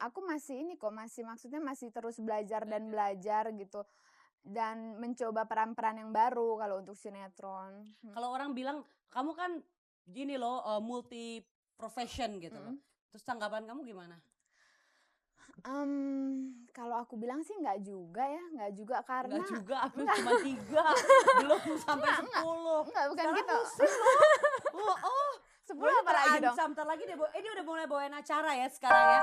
aku masih ini kok, maksudnya masih terus belajar dan belajar gitu. Dan mencoba peran-peran yang baru kalau untuk sinetron. Kalau orang bilang, kamu kan gini loh, multi profession gitu loh. Mhm. Terus tanggapan kamu gimana? Kalau aku bilang sih nggak juga ya, nggak juga Enggak karena juga, aku enggak cuma 3, belum sampai enggak, 10. enggak bukan Sekarang gitu. musim loh. Oh, 10 gue ini apa lagi dong? terancam, entar lagi deh, ini udah mulai bawain acara ya sekarang ya.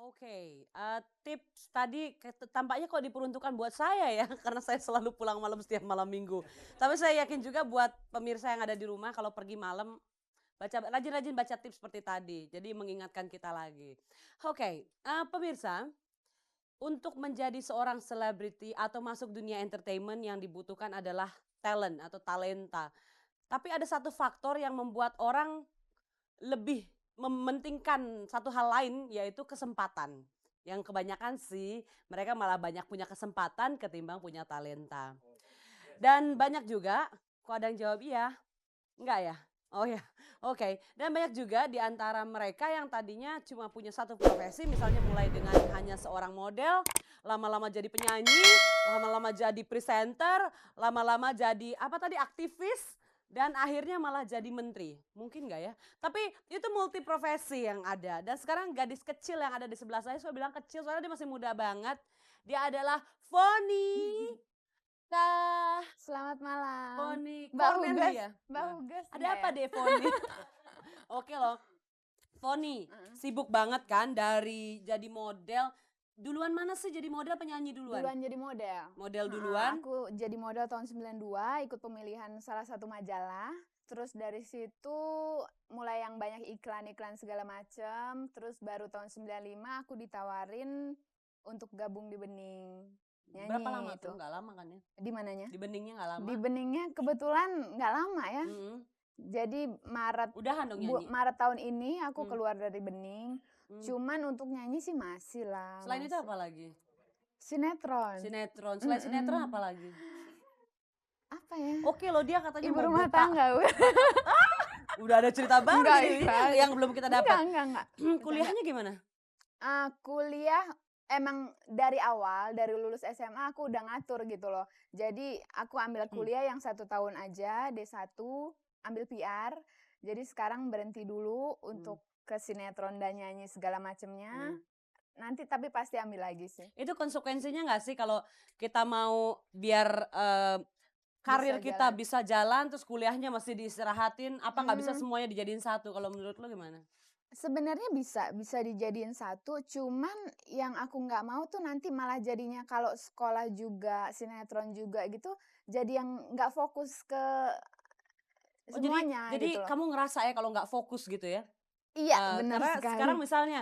Oke, tips tadi tampaknya kok diperuntukkan buat saya ya, karena saya selalu pulang malam setiap malam minggu. Tapi saya yakin juga buat pemirsa yang ada di rumah kalau pergi malam, rajin-rajin baca tips seperti tadi, jadi mengingatkan kita lagi. Oke, pemirsa, untuk menjadi seorang selebriti atau masuk dunia entertainment yang dibutuhkan adalah talent atau talenta. Tapi ada satu faktor yang membuat orang lebih mementingkan satu hal lain, yaitu kesempatan. Yang kebanyakan sih mereka malah banyak punya kesempatan ketimbang punya talenta. Dan banyak juga, kok ada yang jawab iya? Enggak ya? Oh ya, oke. Dan banyak juga di antara mereka yang tadinya cuma punya satu profesi, misalnya mulai dengan hanya seorang model, lama-lama jadi penyanyi, lama-lama jadi presenter, lama-lama jadi apa tadi, aktivis, dan akhirnya malah jadi menteri. Mungkin nggak ya? Tapi itu multi profesi yang ada. Dan sekarang gadis kecil yang ada di sebelah saya bilang kecil soalnya dia masih muda banget. Dia adalah Foni. Selamat malam. Foni Mbak Huges, Cornelia. Mbak Huges Ada enggak apa ya? deh Foni? Oke loh. Foni, sibuk banget kan dari jadi model. Duluan mana sih jadi model, penyanyi duluan? Duluan jadi model. Model duluan. Aku jadi model tahun 92, ikut pemilihan salah satu majalah. Terus dari situ mulai yang banyak iklan-iklan segala macam. Terus baru tahun 95 aku ditawarin untuk gabung di Bening. Nyanyi Berapa lama itu. tuh? Nggak lama kan ya? Di mananya? Di Beningnya nggak lama? Di Beningnya kebetulan nggak lama ya. Jadi Udahan dong nyanyi? Maret tahun ini aku keluar dari Bening. Cuman untuk nyanyi sih masih lah. Selain itu apa lagi? Sinetron. Sinetron. Selain sinetron apa lagi? Apa ya? Oke loh, dia katanya Ibu mau rumah buka. tangga. Udah ada cerita baru Enggak, nih, enggak. yang belum kita dapat. Enggak. Kuliahnya gimana? Kuliah emang dari awal, dari lulus SMA aku udah ngatur gitu loh. Jadi aku ambil kuliah yang 1 tahun aja, D1, ambil PR. Jadi sekarang berhenti dulu untuk ke sinetron dan nyanyi segala macemnya. Nanti tapi pasti ambil lagi sih. Itu konsekuensinya nggak sih kalau kita mau biar karir kita bisa jalan, terus kuliahnya masih diistirahatin, apa nggak bisa semuanya dijadiin satu? Kalau menurut lo gimana? Sebenarnya bisa dijadiin satu, cuman yang aku nggak mau tuh nanti malah jadinya kalau sekolah juga, sinetron juga gitu, jadi yang nggak fokus ke semuanya jadi gitu loh. kamu ngerasa ya kalau nggak fokus gitu ya? Iya, benar Karena sekali. sekarang misalnya,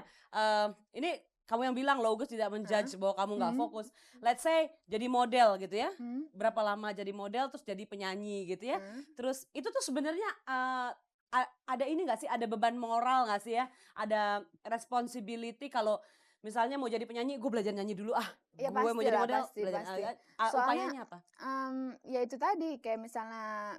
ini kamu yang bilang Logus tidak menjudge bahwa kamu nggak fokus. Let's say jadi model gitu ya, berapa lama jadi model terus jadi penyanyi gitu ya. Terus itu tuh sebenarnya ada ini nggak sih, ada beban moral nggak sih ya? Ada responsibility kalau misalnya mau jadi penyanyi, gue belajar nyanyi dulu Ya gue mau jadi model, pasti. belajar. Soalnya, Upayanya apa? ya itu tadi kayak misalnya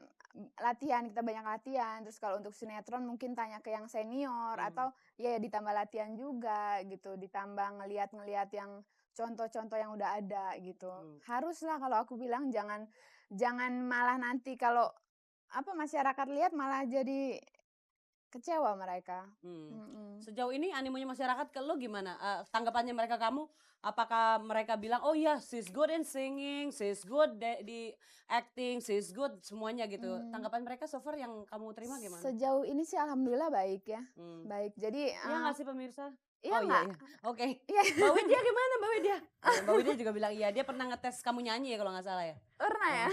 latihan, kita banyak latihan, terus kalau untuk sinetron mungkin tanya ke yang senior atau ya ditambah latihan juga gitu, ditambah ngelihat yang contoh-contoh yang udah ada gitu. Haruslah kalau aku bilang jangan malah nanti kalau masyarakat lihat malah jadi kecewa mereka. Sejauh ini animonya masyarakat ke lo gimana? Tanggapannya mereka kamu, apakah mereka bilang, oh iya she's good in singing, she's good di acting, she's good semuanya gitu. Tanggapan mereka so far yang kamu terima gimana? Sejauh ini sih alhamdulillah baik ya. Baik. Jadi iya nggak sih pemirsa? Iya, oh iya. Oke. Mbak Widya gimana Mbak Widya? Mbak Widya juga bilang iya, dia pernah ngetes kamu nyanyi ya kalau nggak salah ya? Pernah ya?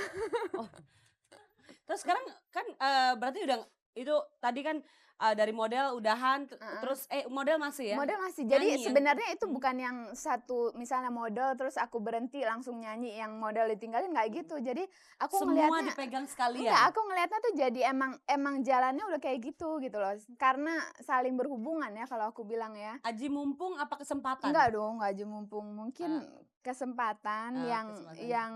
Oh. Terus sekarang kan berarti udah itu tadi kan dari model udahan, Heeh. terus model masih ya? Model masih. Jadi Nyanyi yang sebenarnya itu mhm bukan yang satu misalnya model terus aku berhenti langsung nyanyi, yang model ditinggalin nggak mhm. gitu. Jadi aku Semua ngelihatnya dipegang enggak, sekalian? aku ngelihatnya tuh jadi emang jalannya udah kayak gitu loh. Karena saling berhubungan ya kalau aku bilang ya. Aji mumpung apa kesempatan? Enggak dong, nggak aja mumpung. Mungkin Eee, kesempatan yang kesempatan. yang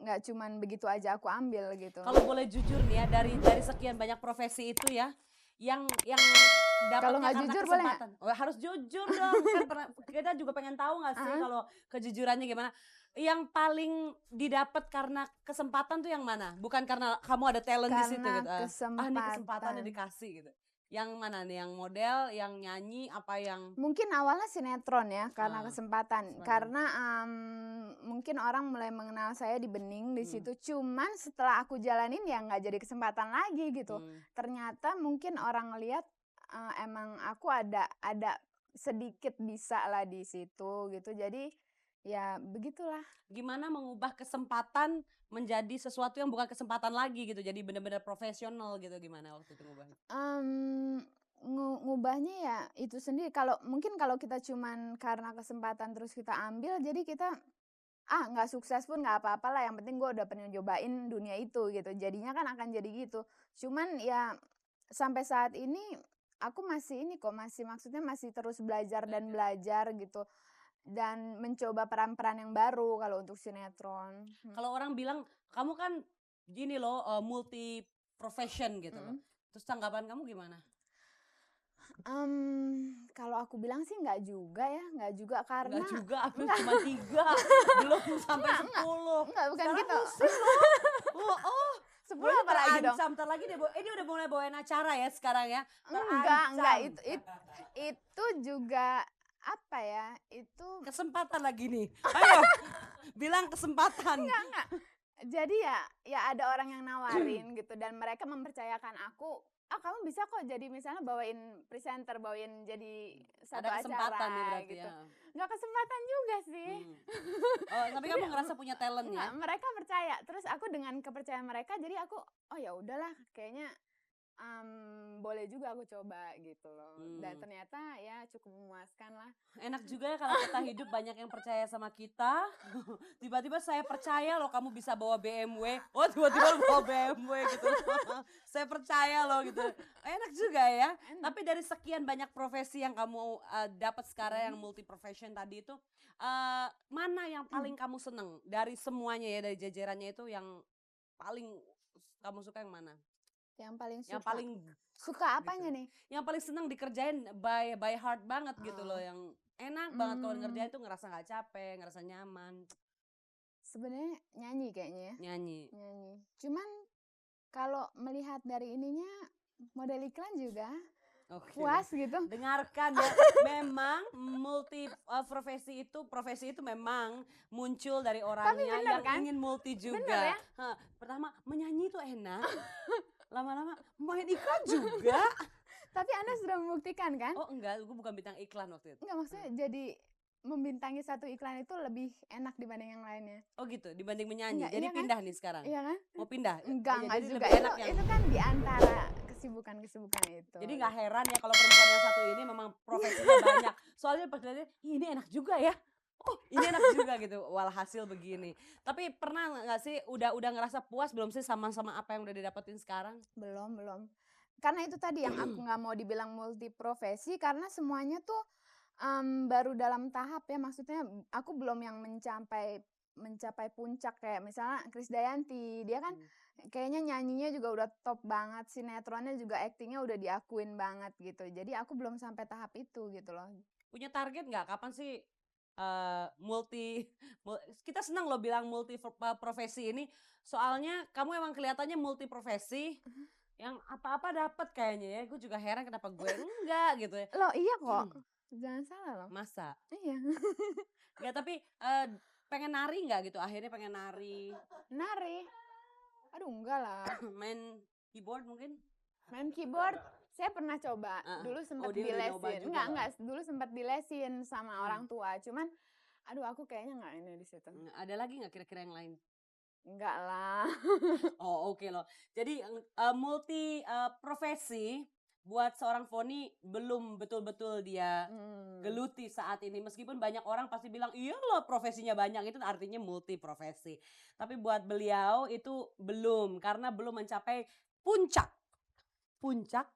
nggak cuman begitu aja aku ambil gitu. Kalau boleh jujur nih ya, dari sekian banyak profesi itu ya, yang Kalau dapatnya nggak karena jujur boleh nggak? kesempatan. Oh, harus jujur dong, kan kita juga pengen tahu nggak sih Heeh. kalau kejujurannya gimana. Yang paling didapat karena kesempatan tuh yang mana? Bukan karena kamu ada talent di situ Karena gitu, ini kesempatannya kesempatan. dikasih gitu. Yang mana nih, yang model, yang nyanyi, apa yang Mungkin awalnya sinetron ya, karena eee, kesempatan. kesempatan? Karena, mungkin orang mulai mengenal saya di Bening di Mhm, situ, cuman setelah aku jalanin ya nggak jadi kesempatan lagi gitu. mmm. Ternyata mungkin orang ngelihat, emang aku ada sedikit bisa lah di situ gitu. Jadi, ya begitulah. Gimana mengubah kesempatan menjadi sesuatu yang bukan kesempatan lagi gitu, jadi bener-bener profesional gitu, gimana waktu itu ngubahnya? Mmm, ngubahnya ya itu sendiri, mungkin kalau kita cuman karena kesempatan terus kita ambil, jadi kita nggak sukses pun nggak apa-apa lah, yang penting gue udah pernah nyobain dunia itu gitu, jadinya kan akan jadi gitu. Cuman ya sampai saat ini aku masih ini kok, maksudnya masih terus belajar dan Belajar. belajar gitu, dan mencoba peran-peran yang baru kalau untuk sinetron. Kalau orang bilang, "Kamu kan gini loh, multi profession," gitu loh. Mhm. Terus tanggapan kamu gimana? Kalau aku bilang sih nggak juga ya, nggak juga Enggak karena juga, aku enggak cuma 3 belum sampai enggak 10. bukan Sekarang gitu. pusing loh. Oh, 10 gue ini apa lagi dong? terancam, entar lagi dia udah mulai bawain acara ya sekarang ya, Enggak, terancam. itu juga, apa ya, itu Kesempatan lagi nih, ayo bilang kesempatan. enggak. Jadi ya ada orang yang nawarin gitu dan mereka mempercayakan aku, kamu bisa kok jadi misalnya bawain presenter, bawain jadi satu Ada kesempatan nih acara berarti gitu. ya? Nggak kesempatan juga sih. Mhm. Oh, tapi Jadi kamu ngerasa punya talent enggak, ya? mereka percaya, terus aku dengan kepercayaan mereka jadi aku, "Oh ya udahlah kayaknya, boleh juga aku coba," gitu loh. Dan Mmm, ternyata ya cukup memuaskan lah. enak juga ya kalau kita hidup banyak yang percaya sama kita, tiba-tiba saya percaya loh kamu bisa bawa BMW, oh tiba-tiba bawa BMW gitu, saya percaya loh gitu, enak juga ya. Enak. Tapi dari sekian banyak profesi yang kamu, dapat sekarang yang Mhm. multi profession tadi itu, mana yang paling kamu seneng dari semuanya ya, dari jajarannya itu yang paling kamu suka yang mana? Yang paling Yang suka. paling Suka gitu. apanya nih? Yang paling seneng dikerjain by heart banget gitu loh, Heeh. yang enak banget kalau Mmm, ngerjain tuh ngerasa nggak capek, ngerasa nyaman, sebenarnya nyanyi kayaknya ya, nyanyi. nyanyi. Cuman kalau melihat dari ininya, model iklan juga Oke, puas gitu. dengarkan ya, memang profesi itu memang muncul dari Tapi orangnya bener yang kan? ingin multi Bener juga. ya? Pertama menyanyi itu enak, lama-lama main iklan juga. Tapi Anda sudah membuktikan kan? Oh enggak, gue bukan bintang iklan waktu itu. Enggak, maksudnya jadi membintangi satu iklan itu lebih enak dibanding yang lainnya. Oh gitu, dibanding menyanyi, Enggak, jadi iya kan? pindah nih sekarang? Iya kan? Mau pindah? Oh ya Enggak jadi juga. lebih enak yang Itu kan di antara kesibukan-kesibukan itu, jadi nggak gitu. heran ya kalau perempuan yang satu ini memang profesinya banyak. Soalnya pas lihatnya, "Ih, ini enak juga ya. Oh, ini enak juga," gitu. Walhasil begini. Tapi pernah nggak sih udah ngerasa puas belum sih sama apa yang udah didapetin sekarang? Belum. Karena itu tadi yang aku nggak mau dibilang multiprofesi karena semuanya tuh, baru dalam tahap ya, maksudnya aku belum yang mencapai mencapai puncak kayak misalnya Krisdayanti, dia kan Mmm, kayaknya nyanyinya juga udah top banget, sinetronnya juga aktingnya udah diakuin banget gitu. Jadi aku belum sampai tahap itu gitu loh. punya target nggak kapan sih, multi kita senang loh bilang profesi ini, soalnya kamu emang kelihatannya multi profesi, yang apa-apa dapet kayaknya ya. Gue juga heran kenapa gue enggak gitu ya. Loh iya kok, jangan salah loh. Masa? Iya. Enggak, tapi, pengen nari nggak gitu? Akhirnya pengen nari, Nari? Aduh enggak lah. main keyboard mungkin? Main keyboard, saya pernah coba, Heeh. dulu Oh, sempet dia udah nyoba dilesin, juga? enggak, dulu sempet dilesin sama orang Mmm, tua, cuman aduh aku kayaknya nggak ini di situ. ada lagi nggak kira-kira yang lain? Enggak lah. Oh, oke loh. Jadi, multi, profesi, buat seorang Foni belum betul-betul dia Mmm. geluti saat ini. Meskipun banyak orang pasti bilang, "Iyalah profesinya banyak," itu artinya multi profesi. Tapi buat beliau itu belum, karena belum mencapai puncak. Puncak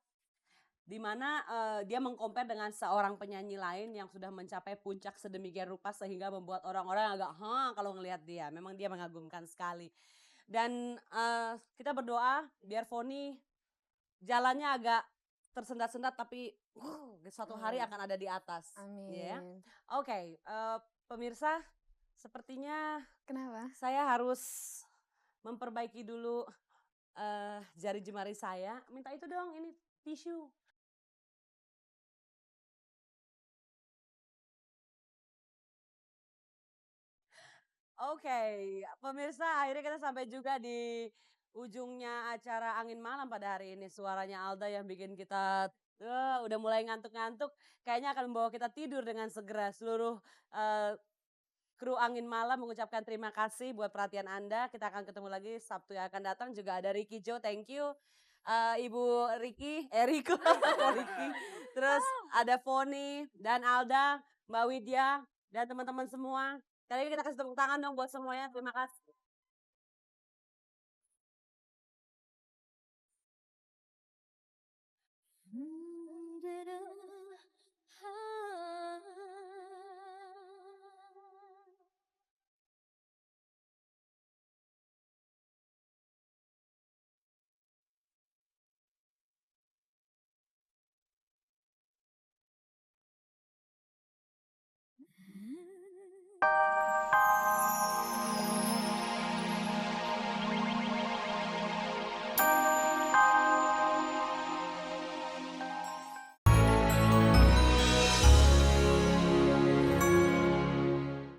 di mana, dia meng-compare dengan seorang penyanyi lain yang sudah mencapai puncak sedemikian rupa sehingga membuat orang-orang agak, "Hah," kalau ngelihat dia. Memang dia mengagumkan sekali. Dan, kita berdoa biar Foni jalannya agak tersendat-sendat tapi, suatu hari Mmm. akan ada di atas, ya. Amin. Oke, pemirsa sepertinya Kenapa? saya harus memperbaiki dulu, jari jemari saya. Minta itu dong ini tisu. Oke, pemirsa akhirnya kita sampai juga di ujungnya acara Angin Malam pada hari ini. Suaranya Alda yang bikin kita, udah mulai ngantuk-ngantuk, kayaknya akan membawa kita tidur dengan segera. Seluruh, kru Angin Malam mengucapkan terima kasih buat perhatian Anda. Kita akan ketemu lagi Sabtu yang akan datang. Juga ada Ricky Jo, thank you. Ibu Ricky, Riko, kok Ricky. Terus ada Foni dan Alda, Mbak Widya, dan teman-teman semua. Kali ini kita kasih tepuk tangan dong buat semuanya. Terima kasih.